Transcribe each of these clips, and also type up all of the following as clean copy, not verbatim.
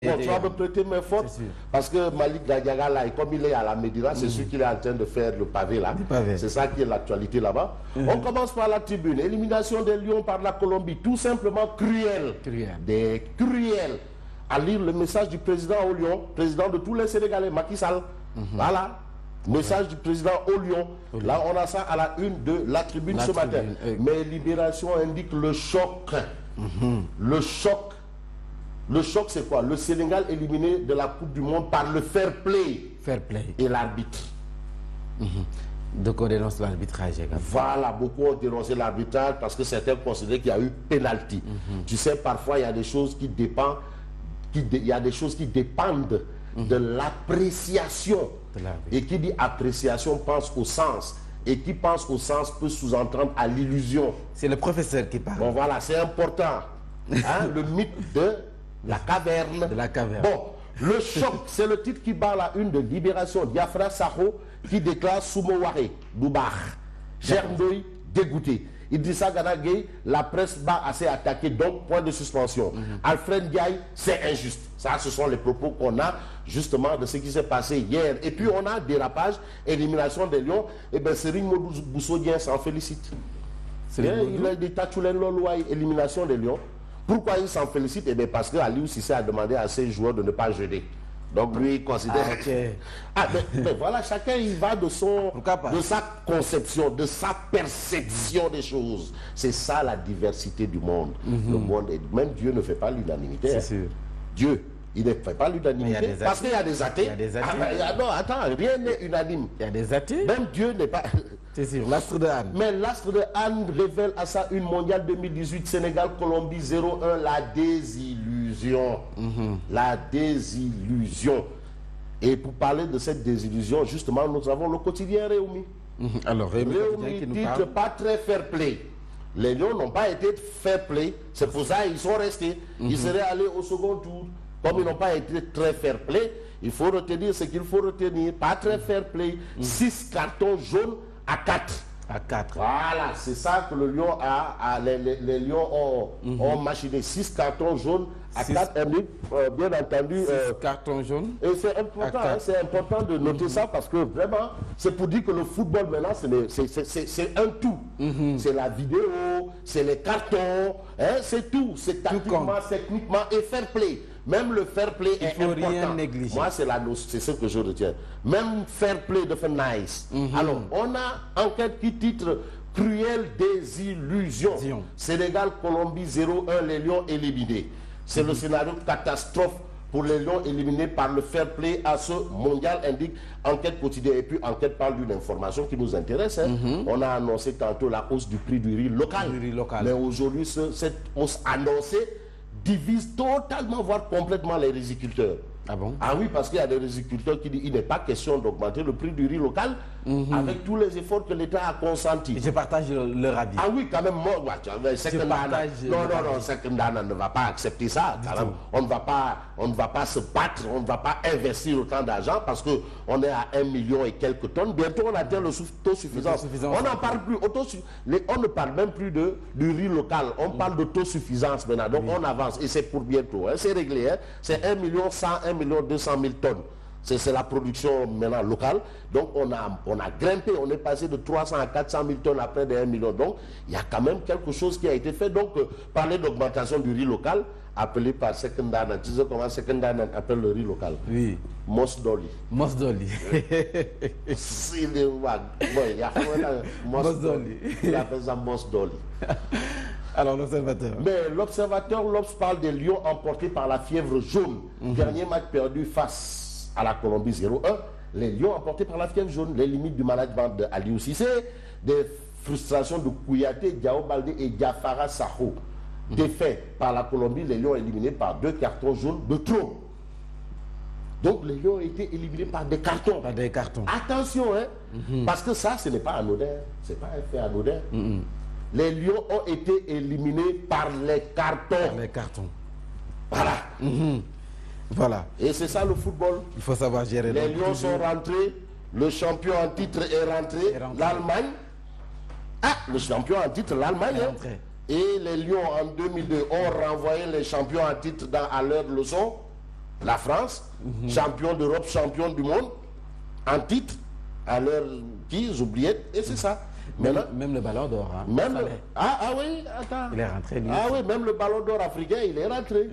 Bon, tu vas me prêter mes fautes parce que Malik Gadiaga là, et comme il est à la Médina, c'est sûr qu'il est en train de faire le pavé là. C'est ça qui est l'actualité là-bas. On commence par la tribune. Élimination des Lions par la Colombie, tout simplement cruel. Des cruels. À lire le message du président au Lion, président de tous les Sénégalais, Macky Sall. Voilà. Message du président au Lion. Là, on a ça à la une de la tribune ce matin. Mais Libération indique le choc. Le choc. Le choc, c'est quoi? Le Sénégal éliminé de la Coupe du Monde par le fair play. Et l'arbitre. Donc on dénonce l'arbitrage également. Voilà, beaucoup ont dénoncé l'arbitrage parce que certains considèrent qu'il y a eu pénalty. Tu sais, parfois, il y a des choses qui dépendent, de l'appréciation. Et qui dit appréciation pense au sens. Et qui pense au sens peut sous-entendre à l'illusion. C'est le professeur qui parle. Bon, voilà, c'est important. Hein, le mythe de la caverne. De la caverne. Bon, le choc, c'est le titre qui bat la une de Libération. Diafra Sakho qui déclare Soumouare, Doubar. Chernoï, dégoûté. Idrissa Gana Gueye, la presse bat assez attaquée, donc point de suspension. Alfred Ndiaye, c'est injuste. Ça, ce sont les propos qu'on a justement de ce qui s'est passé hier. Et puis on a dérapage, élimination des Lions. Et bien Serigne Modou Bousso-Dieng s'en félicite. Il a dit Tachoulen Loloaï, élimination des Lions. Pourquoi il s'en félicite? Eh bien parce que Aliou Cissé a demandé à ses joueurs de ne pas jeter. Donc lui il considère... mais voilà, chacun il va de sa conception, de sa perception des choses. C'est ça la diversité du monde. Le monde même Dieu ne fait pas l'unanimité. C'est sûr. Dieu, il ne fait pas l'unanimité parce qu'il y a des athées. Non, attends, rien n'est unanime. Il y a des athées. Même Dieu n'est pas... C'est sûr, l'astre de Anne. Mais l'astre de Anne révèle à sa une mondiale 2018 Sénégal-Colombie 0-1 la désillusion. La désillusion. Et pour parler de cette désillusion, justement, nous avons le quotidien Réumi. Alors, Réumi titre pas très fair play. Les Lions n'ont pas été fair play. C'est pour ça qu'ils sont restés. Ils seraient allés au second tour. Comme ils n'ont pas été très fair play, il faut retenir ce qu'il faut retenir. Pas très fair play. 6 cartons jaunes à 4. À 4. Voilà, c'est ça que le Lion les Lions ont machiné. 6 cartons jaunes à 4. Bien entendu. 6 cartons jaunes. Et c'est important de noter ça parce que vraiment, c'est pour dire que le football maintenant, c'est un tout. C'est la vidéo, c'est les cartons, hein, c'est tout. C'est tactiquement, techniquement et fair play. Même le fair play est important. Rien négliger. Moi, c'est ce que je retiens. Même fair play de faire nice. Alors, on a enquête qui titre Cruelle désillusion. Sénégal, Colombie 0-1, les Lions éliminés. C'est le scénario catastrophe pour les Lions éliminés par le fair play à ce mondial, indique enquête quotidienne. Et puis enquête parle d'une information qui nous intéresse. On a annoncé tantôt la hausse du prix du riz local. Mais aujourd'hui, cette hausse annoncée divise totalement, voire complètement les riziculteurs. Ah bon? Ah oui, parce qu'il y a des riziculteurs qui disent qu'il n'est pas question d'augmenter le prix du riz local avec tous les efforts que l'État a consentis. Je partage leur avis. Ah oui, quand même, moi, Sekendana ne va pas accepter ça. On ne va pas se battre, on ne va pas investir autant d'argent parce qu'on est à 1 million et quelques tonnes. Bientôt, on atteint l'autosuffisance. On n'en parle plus. On ne parle même plus du riz local. On parle d'autosuffisance maintenant. Donc, on avance et c'est pour bientôt. Hein. C'est réglé. Hein. C'est 1 million 100, 1 million 200 000 tonnes. C'est la production maintenant locale. Donc on a grimpé, on est passé de 300 à 400 000 tonnes après de 1 million. Donc il y a quand même quelque chose qui a été fait. Donc parler d'augmentation du riz local, appelé par Sekendana. Tu sais comment Sekendana appelle le riz local? Oui. Mosdoli. Mosdoli. Mosdoli. Il appelle ça Mosdoli. Alors l'observateur. Mais l'observateur, l'Obs parle des Lions emportés par la fièvre jaune. Dernier match perdu face à la Colombie 0-1. Les Lions emportés par la fièvre jaune. Les limites du management de Aliou Cissé. Des frustrations de Kouyaté, Diao Baldé et Diafara Sakho. Défaits par la Colombie, les Lions éliminés par 2 cartons jaunes de trop. Donc les Lions ont été éliminés par des cartons. Par des cartons. Attention, hein, parce que ça, ce n'est pas anodin. Ce n'est pas un fait anodin. Les Lions ont été éliminés par les cartons. Par les cartons. Voilà. Voilà. Et c'est ça le football. Il faut savoir gérer. Les Lions sont rentrés. Le champion en titre est rentré. L'Allemagne. Ah, le champion en titre, l'Allemagne. Hein. Et les Lions en 2002 ont renvoyé les champions en titre à leur leçon. La France, champion d'Europe, champion du monde, en titre, à l'heure qui, j'oubliais, et c'est ça. Même le ballon d'or. Hein. Même oui, attends. Il est rentré, lui. Ah oui, même le ballon d'or africain, il est rentré.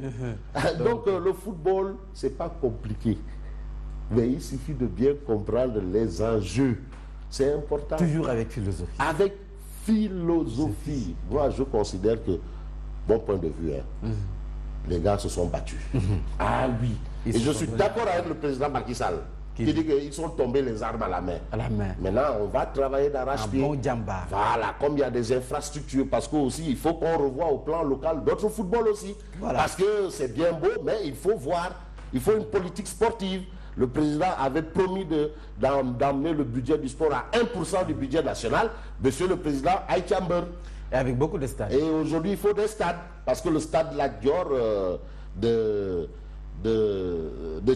Donc, le football, c'est pas compliqué. Mais il suffit de bien comprendre les enjeux. C'est important. Toujours avec philosophie. Avec philosophie. Moi, je considère que, bon point de vue, les gars se sont battus. Ah oui. Et je suis d'accord avec le président Macky Sall, qui dit qu'ils sont tombés les armes à la main. À la main. Maintenant, on va travailler d'arrache-pied. Un bon djamba. Voilà, comme il y a des infrastructures, parce qu'aussi, il faut qu'on revoie au plan local d'autres footballs aussi. Voilà. Parce que c'est bien beau, mais il faut voir, il faut une politique sportive. Le président avait promis d'emmener le budget du sport à 1% du budget national. Monsieur le président Aïtiamber. Et avec beaucoup de stades. Et aujourd'hui, il faut des stades. Parce que le stade Lat Dior de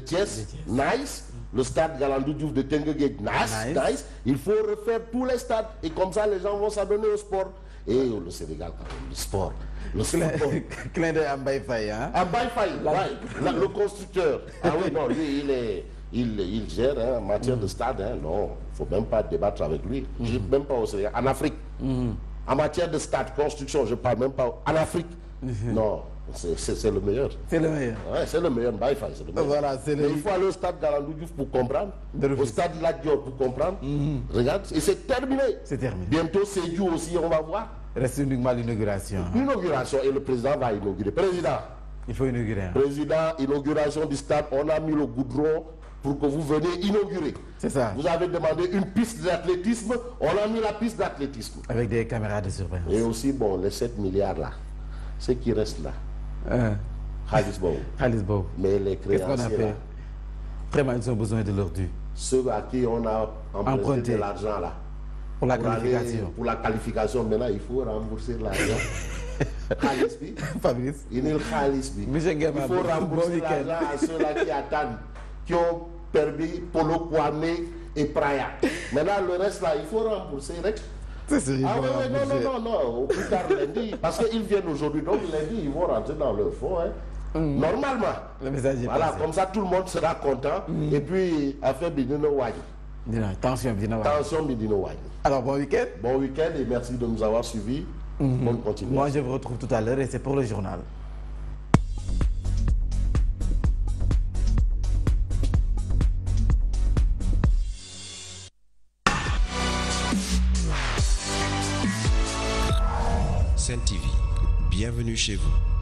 Thiès, nice. Le stade Galandou Diouf de Tengueguet, nice. Il faut refaire tous les stades. Et comme ça, les gens vont s'adonner au sport. Et le Sénégal, quand même, le sport. Le football. Clin d'œil à Mbaye Faye, hein? À Mbaye Faye, le constructeur. Ah oui, non, lui, il gère en matière de stade. Non, il ne faut même pas débattre avec lui. Je ne même pas au Sénégal. En Afrique, en matière de stade, construction, je ne parle même pas. En Afrique, non. C'est le meilleur. C'est le meilleur. Ouais, c'est le meilleur. Mbaye Faye, c'est le meilleur. Voilà, mais il faut aller au stade Galandou Diouf pour comprendre. Au stade Lat Dior pour comprendre. Regarde, et c'est terminé. C'est terminé. Bientôt, Sédhiou aussi, on va voir. Reste uniquement l'inauguration. L'inauguration, et le président va inaugurer. Président. Il faut inaugurer. Président, inauguration du stade, on a mis le goudron pour que vous veniez inaugurer. C'est ça. Vous avez demandé une piste d'athlétisme, on a mis la piste d'athlétisme. Avec des caméras de surveillance. Et aussi, bon, les 7 milliards là, ce qui reste là. Khalis Bow. Mais les créanciers, qu'est-ce qu'on a fait? Vraiment, ils ont besoin de leur dû. Ceux à qui on a emprunté de l'argent là. Pour la qualification. Pour la qualification, maintenant, il faut rembourser l'argent. Khalis, Fabrice. Il faut rembourser l'argent à ceux-là qui attendent, qui ont permis Polo Kwame et Praia. Maintenant, le reste là, il faut rembourser. Ah oui, non, au plus tard lundi. Parce qu'ils viennent aujourd'hui, donc lundi, ils vont rentrer dans leur fonds. Normalement. Le message est voilà, passé. Comme ça, tout le monde sera content. Et puis, affaire Bidino Wadi. Tension Bidino Wadi. Alors, bon week-end. Bon week-end et merci de nous avoir suivis. Bonne continuation. Moi, je vous retrouve tout à l'heure et c'est pour le journal. Sen TV, bienvenue chez vous.